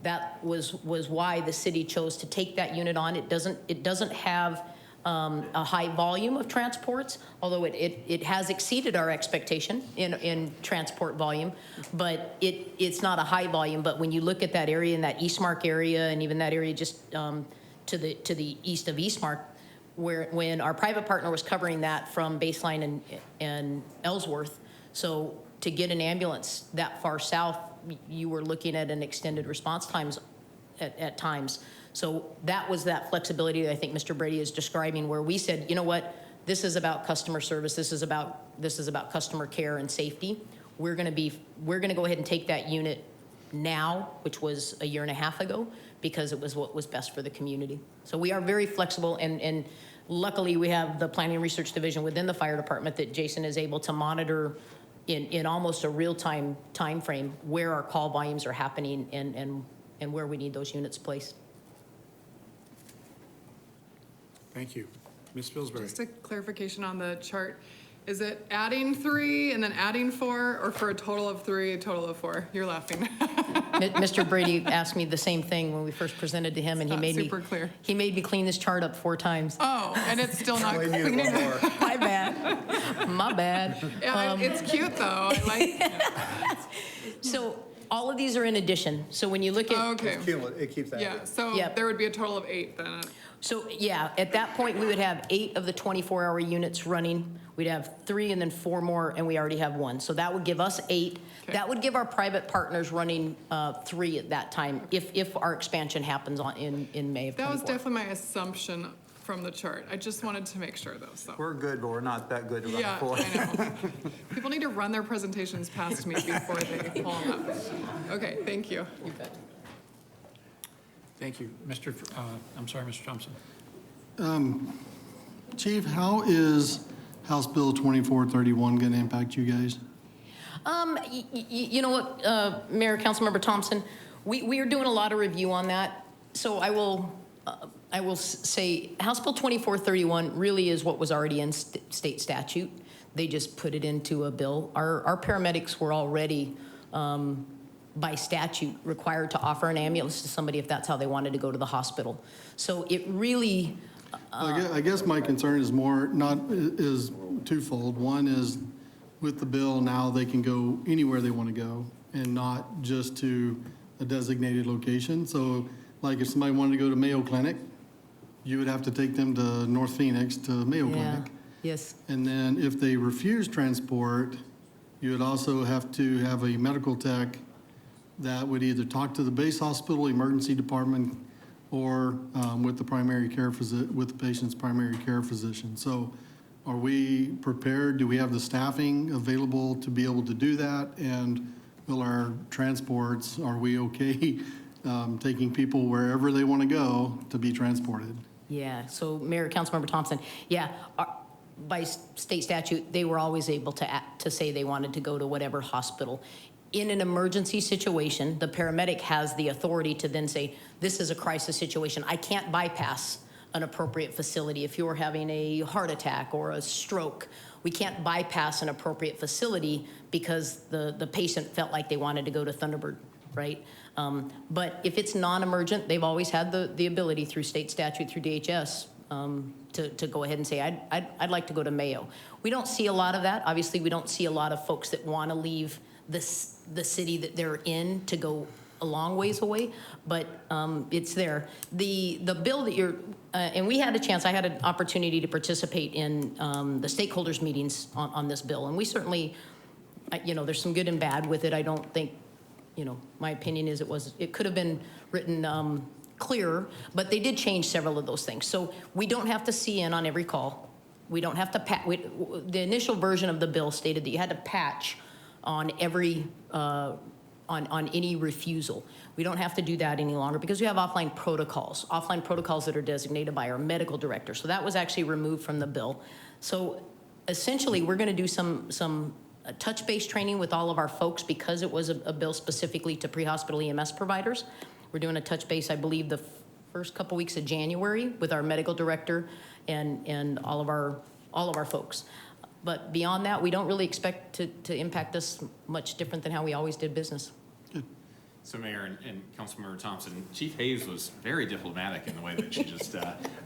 That was why the city chose to take that unit on. It doesn't have a high volume of transports, although it has exceeded our expectation in transport volume, but it's not a high volume. But when you look at that area, in that Eastmark area, and even that area just to the east of Eastmark, when our private partner was covering that from Baseline and Ellsworth, so to get an ambulance that far south, you were looking at an extended response times at times. So that was that flexibility that I think Mr. Brady is describing, where we said, you know what, this is about customer service, this is about customer care and safety. We're going to go ahead and take that unit now, which was a year and a half ago, because it was what was best for the community. So we are very flexible, and luckily we have the Planning and Research Division within the fire department that Jason is able to monitor in almost a real-time time frame where our call volumes are happening and where we need those units placed. Thank you. Ms. Pillsbury. Just a clarification on the chart. Is it adding 3 and then adding 4, or for a total of 3, a total of 4? You're laughing. Mr. Brady asked me the same thing when we first presented to him, and he made super clear. He made me clean this chart up 4 times. Oh, and it's still not clean. My bad. My bad. Yeah, it's cute though. I like it. So all of these are in addition. So when you look at Okay. It keeps that. Yeah, so Yep. there would be a total of 8 then. So, yeah, at that point, we would have 8 of the 24-hour units running. We'd have 3 and then 4 more, and we already have 1. So that would give us 8. Okay. That would give our private partners running 3 at that time, if our expansion happens in May of 24. That was definitely my assumption from the chart. I just wanted to make sure though, so. We're good, but we're not that good to run Yeah, for. I know. People need to run their presentations past me before they pull them up. Okay, thank you. You bet. Thank you. I'm sorry, Mr. Thompson. Chief, how is House Bill 2431 going to impact you guys? You know what, Mayor, Councilmember Thompson, we are doing a lot of review on that. So I will say House Bill 2431 really is what was already in state statute. They just put it into a bill. Our paramedics were already, by statute, required to offer an ambulance to somebody if that's how they wanted to go to the hospital. So it really, I guess my concern is twofold. One is with the bill now they can go anywhere they want to go and not just to a designated location. So like if somebody wanted to go to Mayo Clinic, you would have to take them to North Phoenix to Mayo yeah, Clinic. yes. And then if they refuse transport, you would also have to have a medical tech that would either talk to the base hospital emergency department or with the patient's primary care physician. So are we prepared? Do we have the staffing available to be able to do that? And will our transports, are we okay taking people wherever they want to go to be transported? Yeah, so Mayor, Councilmember Thompson, yeah, by state statute, they were always able to say they wanted to go to whatever hospital. In an emergency situation, the paramedic has the authority to then say, this is a crisis situation. I can't bypass an appropriate facility. If you're having a heart attack or a stroke, we can't bypass an appropriate facility because the patient felt like they wanted to go to Thunderbird, right? But if it's non-emergent, they've always had the ability through state statute, through DHS, to go ahead and say, I'd like to go to Mayo. We don't see a lot of that. Obviously, we don't see a lot of folks that want to leave the city that they're in to go a long ways away, but it's there. The bill that you're, and we had a chance, I had an opportunity to participate in the stakeholders meetings on this bill, and we certainly, there's some good and bad with it. I don't think, my opinion is it could have been written clearer, but they did change several of those things. So we don't have to see in on every call. We don't have to the initial version of the bill stated that you had to patch on every, on any refusal. We don't have to do that any longer because we have offline protocols that are designated by our medical director. So that was actually removed from the bill. So essentially, we're going to do some touch-based training with all of our folks because it was a bill specifically to pre-hospital EMS providers. We're doing a touch base, I believe, the first couple weeks of January with our medical director and all of our folks. But beyond that, we don't really expect to impact us much different than how we always did business. So Mayor and Councilmember Thompson, Chief Hayes was very diplomatic in the way that she just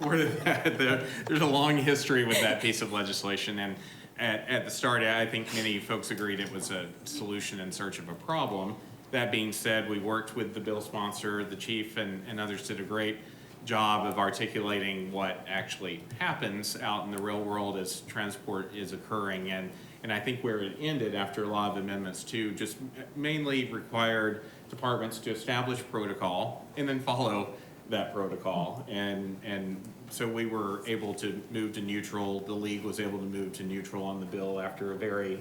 worded that. There's a long history with that piece of legislation, and at the start, I think many folks agreed it was a solution in search of a problem. That being said, we worked with the bill sponsor, the chief, and others did a great job of articulating what actually happens out in the real world as transport is occurring. And I think where it ended after a lot of amendments too, just mainly required departments to establish protocol and then follow that protocol. And so we were able to move to neutral. The league was able to move to neutral on the bill after a very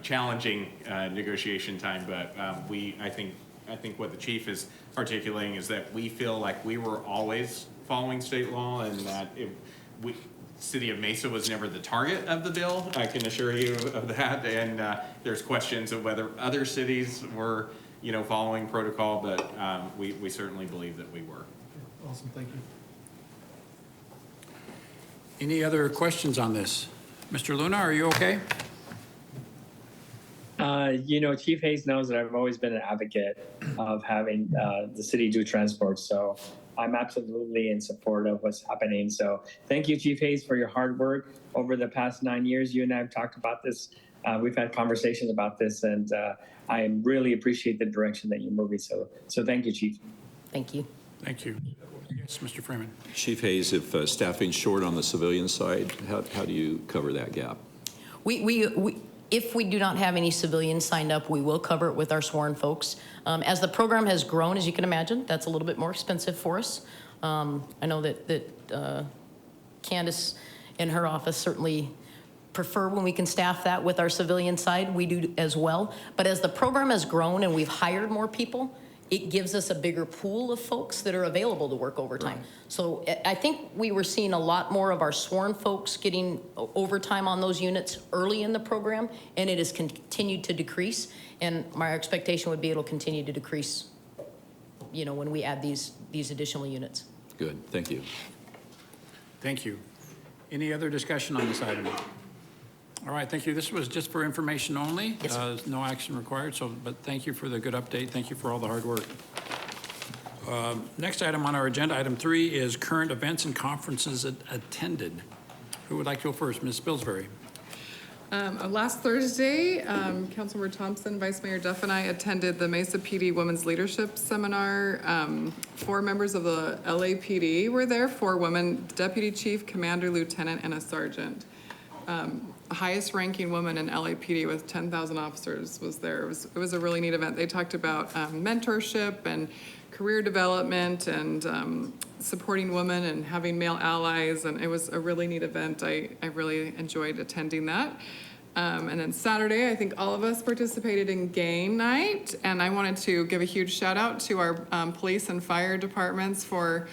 challenging negotiation time. But I think what the chief is articulating is that we feel like we were always following state law and that City of Mesa was never the target of the bill. I can assure you of that. And there's questions of whether other cities were, following protocol, but we certainly believe that we were. Awesome, thank you. Any other questions on this? Mr. Luna, are you okay? Chief Hayes knows that I've always been an advocate of having the city do transport. So I'm absolutely in support of what's happening. So thank you, Chief Hayes, for your hard work over the past 9 years. You and I have talked about this. We've had conversations about this, and I really appreciate the direction that you're moving. So thank you, Chief. Thank you. Thank you. Yes, Mr. Freeman. Chief Hayes, if staffing's short on the civilian side, how do you cover that gap? If we do not have any civilians signed up, we will cover it with our sworn folks. As the program has grown, as you can imagine, that's a little bit more expensive for us. I know that Candace in her office certainly prefer when we can staff that with our civilian side. We do as well. But as the program has grown and we've hired more people, it gives us a bigger pool of folks that are available to work overtime. Right. So I think we were seeing a lot more of our sworn folks getting overtime on those units early in the program, and it has continued to decrease. And my expectation would be it'll continue to decrease, you know, when we add these additional units. Good, thank you. Thank you. Any other discussion on this item? All right, thank you. This was just for information only. Yes, no action required, but thank you for the good update. Thank you for all the hard work. Next item on our agenda, item 3, is current events and conferences attended. Who would like to go first? Ms. Spilsbury. Last Thursday, Councilmember Thompson, Vice Mayor Duff, and I attended the Mesa PD Women's Leadership Seminar. 4 members of the LAPD were there, 4 women, Deputy Chief, Commander, Lieutenant, and a Sergeant. Highest ranking woman in LAPD with 10,000 officers was there. It was a really neat event. They talked about mentorship and career development and supporting women and having male allies, and it was a really neat event. I really enjoyed attending that. And then Saturday, I think all of us participated in game night, and I wanted to give a huge shout out to our police and fire departments for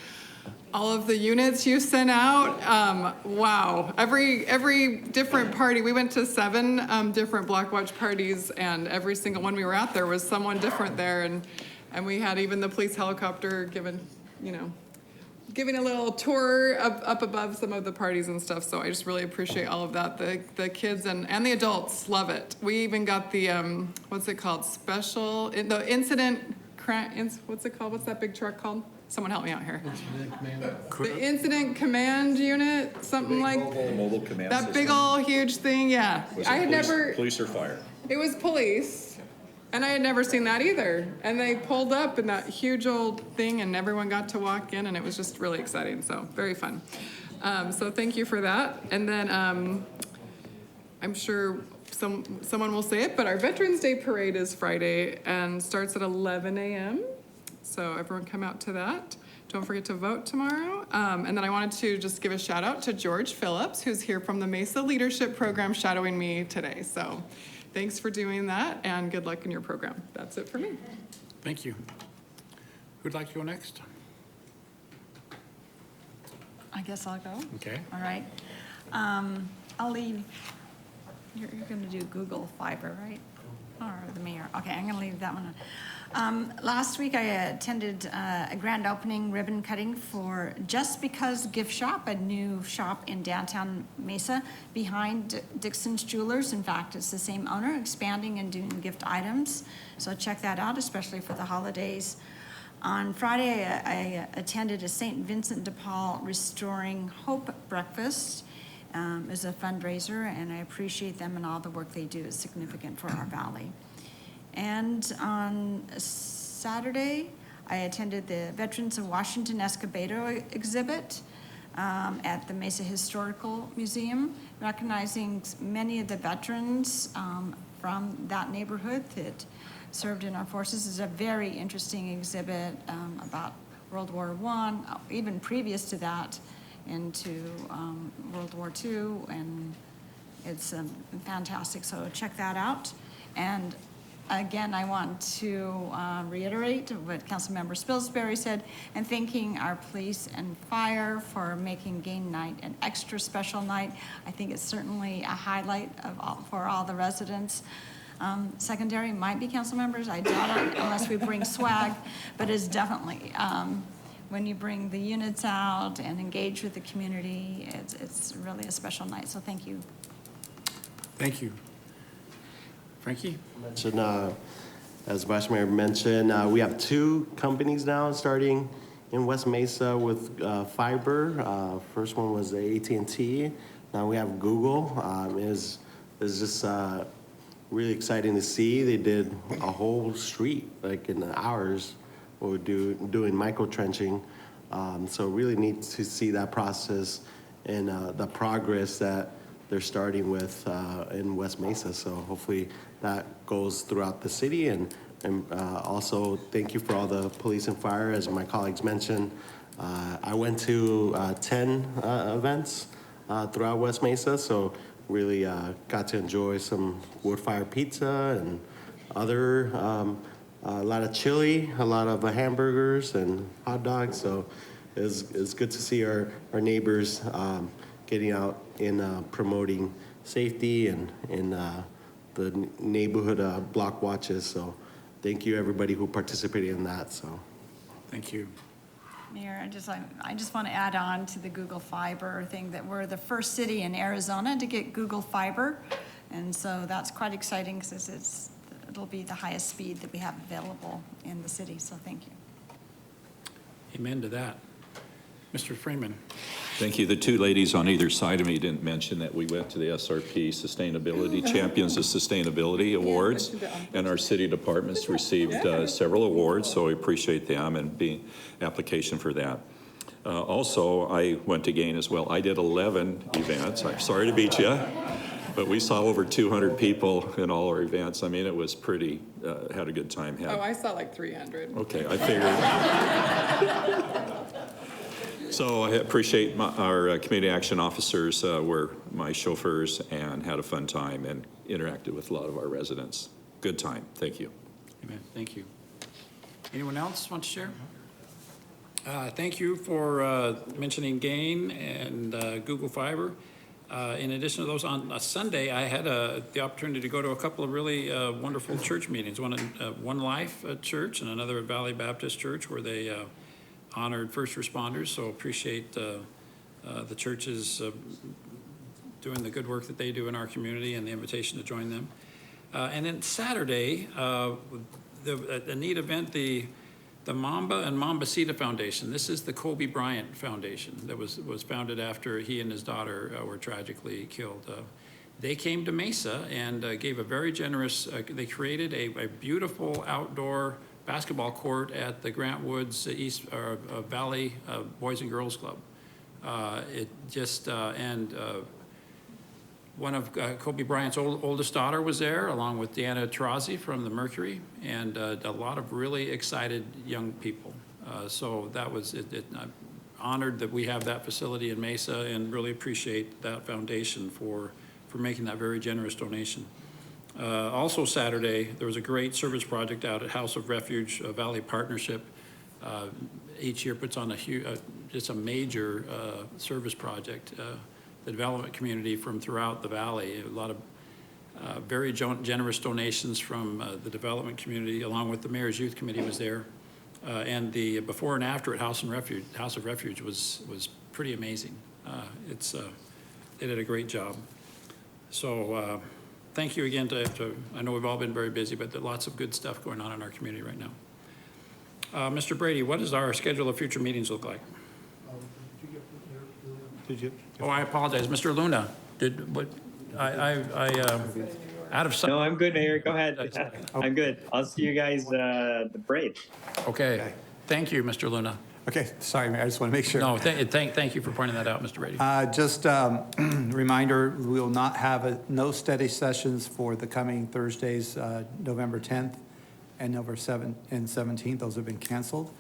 all of the units you sent out. Wow, every different party. We went to 7 different Block Watch parties, and every single one we were at, there was someone different there, and we had even the police helicopter giving a little tour up above some of the parties and stuff. So I just really appreciate all of that. The kids and the adults love it. We even got the what's it called? The incident. What's it called? What's that big truck called? Someone help me out here. The incident command unit, something like mobile command that. Big old huge thing, yeah. I had never. Police or fire? It was police, and I had never seen that either. And they pulled up in that huge old thing, and everyone got to walk in, and it was just really exciting. So very fun. So thank you for that. And then I'm sure someone will say it, but our Veterans Day Parade is Friday and starts at 11 a.m. So everyone come out to that. Don't forget to vote tomorrow. And then I wanted to just give a shout out to George Phillips, who's here from the Mesa Leadership Program shadowing me today. So thanks for doing that, and good luck in your program. That's it for me. Thank you. Who'd like to go next? I guess I'll go. Okay. All right. I'll leave. You're going to do Google Fiber, right? Or the mayor. Okay, I'm going to leave that one. Last week I attended a grand opening ribbon cutting for Just Because Gift Shop, a new shop in downtown Mesa behind Dixon's Jewelers. In fact, it's the same owner, expanding and doing gift items. So check that out, especially for the holidays. On Friday, I attended a St. Vincent de Paul Restoring Hope breakfast. Is a fundraiser, and I appreciate them and all the work they do. Is significant for our valley. And on Saturday, I attended the Veterans of Washington Escobedo exhibit at the Mesa Historical Museum, recognizing many of the veterans from that neighborhood that served in our forces. It's a very interesting exhibit about World War I, even previous to that, into World War II, and it's fantastic. So check that out. And again, I want to reiterate what Councilmember Spilsbury said, and thanking our police and fire for making game night an extra special night. I think it's certainly a highlight for all the residents. Secondary might be council members. I doubt it unless we bring swag, but it's definitely when you bring the units out and engage with the community, it's really a special night. So thank you. Thank you. Frankie? As Vice Mayor mentioned, we have 2 companies now starting in West Mesa with fiber. First one was AT&T. Now we have Google. It's just really exciting to see. They did a whole street, like in hours, or doing micro trenching So really neat to see that process and the progress that they're starting with in West Mesa. So hopefully that goes throughout the city. And also thank you for all the police and fire, as my colleagues mentioned. I went to 10 events throughout West Mesa, so really got to enjoy some wood fire pizza and other, a lot of chili, a lot of hamburgers and hot dogs. So it's good to see our neighbors getting out and promoting safety and the neighborhood block watches. So thank you everybody who participated in that. So Thank you. Mayor, I just want to add on to the Google Fiber thing that we're the first city in Arizona to get Google Fiber. And so that's quite exciting because it'll be the highest speed that we have available in the city. So thank you. Amen to that. Mr. Freeman. Thank you. The two ladies on either side of me didn't mention that we went to the SRP Sustainability Champions of Sustainability Awards, and our city departments received several awards, so we appreciate them and the application for that. Also, I went to GAIN as well. I did 11 events. I'm sorry to beat you, but we saw over 200 people in all our events. I mean, it was pretty, had a good time. Oh, I saw like 300. Okay, I figured. So I appreciate our community action officers were my chauffeurs and had a fun time and interacted with a lot of our residents. Good time. Thank you. Amen. Thank you. Anyone else want to share? Thank you for mentioning GAIN and Google Fiber. In addition to those, on a Sunday, I had the opportunity to go to a couple of really wonderful church meetings. One at One Life Church and another at Valley Baptist Church, where they honored first responders. So appreciate the churches doing the good work that they do in our community and the invitation to join them. And then Saturday, a neat event, the Mamba and Mambacita Foundation. This is the Kobe Bryant Foundation that was founded after he and his daughter were tragically killed. They came to Mesa and gave a very generous, they created a beautiful outdoor basketball court at the Grant Woods Valley Boys and Girls Club. One of Kobe Bryant's oldest daughter was there, along with Deanna Taurasi from the Mercury, and a lot of really excited young people. So that was it. I'm honored that we have that facility in Mesa, and really appreciate that foundation for making that very generous donation. Also Saturday, there was a great service project out at House of Refuge Valley Partnership. Each year puts on just a major service project. The development community from throughout the valley, a lot of very generous donations from the development community, along with the Mayor's Youth Committee was there. And the before and after at House of Refuge was pretty amazing. They did a great job. So thank you again I know we've all been very busy, but there's lots of good stuff going on in our community right now. Mr. Brady, what does our schedule of future meetings look like? Did you? Oh, I apologize. Mr. Luna, out of sight. No, I'm good, Mayor. Go ahead. I'm good. I'll see you guys the parade. Okay. Thank you, Mr. Luna. Okay, sorry, Mayor, I just want to make sure. No, thank you for pointing that out, Mr. Brady. Just reminder, we will not have no study sessions for the coming Thursdays, November 10th and November 7th and 17th. Those have been canceled.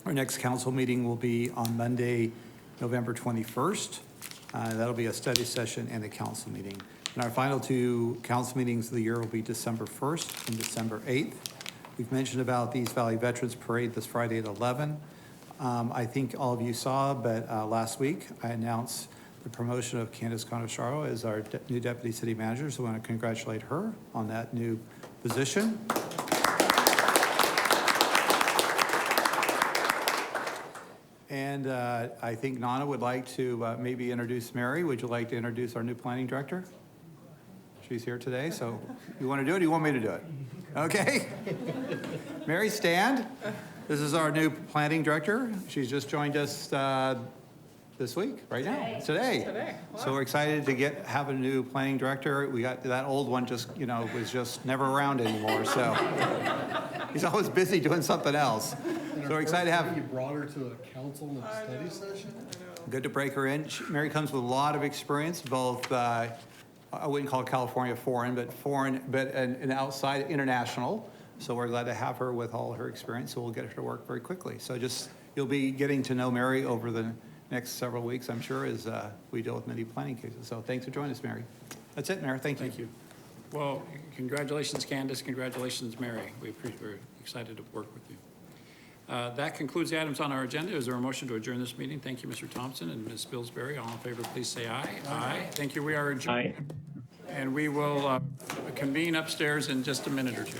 Our next council meeting will be on Monday, November 21st. That'll be a study session and a council meeting. And our final two council meetings of the year will be December 1st and December 8th. We've mentioned about the East Valley Veterans Parade this Friday at 11. I think all of you saw, but last week I announced the promotion of Candace Conosaro as our new Deputy City Manager, so I want to congratulate her on that new position. And I think Nana would like to maybe introduce Mary. Would you like to introduce our new planning director? She's here today, so you want to do it or you want me to do it? Okay. Mary, stand. This is our new planning director. She's just joined us this week, right now, today. Wow. So we're excited to have a new planning director. We got that old one was just never around anymore, so he's always busy doing something else. So we're excited to have, You brought her to a council and study session? good to break her in. Mary comes with a lot of experience, both, I wouldn't call California foreign, and outside international. So we're glad to have her with all her experience, so we'll get her to work very quickly. So you'll be getting to know Mary over the next several weeks, I'm sure, as we deal with many planning cases. So thanks for joining us, Mary. That's it, Mayor. Thank you. Thank you. Well, congratulations, Candace. Congratulations, Mary. We're excited to work with you. That concludes the items on our agenda. Is there a motion to adjourn this meeting? Thank you, Mr. Thompson and Ms. Spilsbury. All in favor, please say aye. Aye. Thank you. We are adjourned. Aye. And we will convene upstairs in just a minute or two.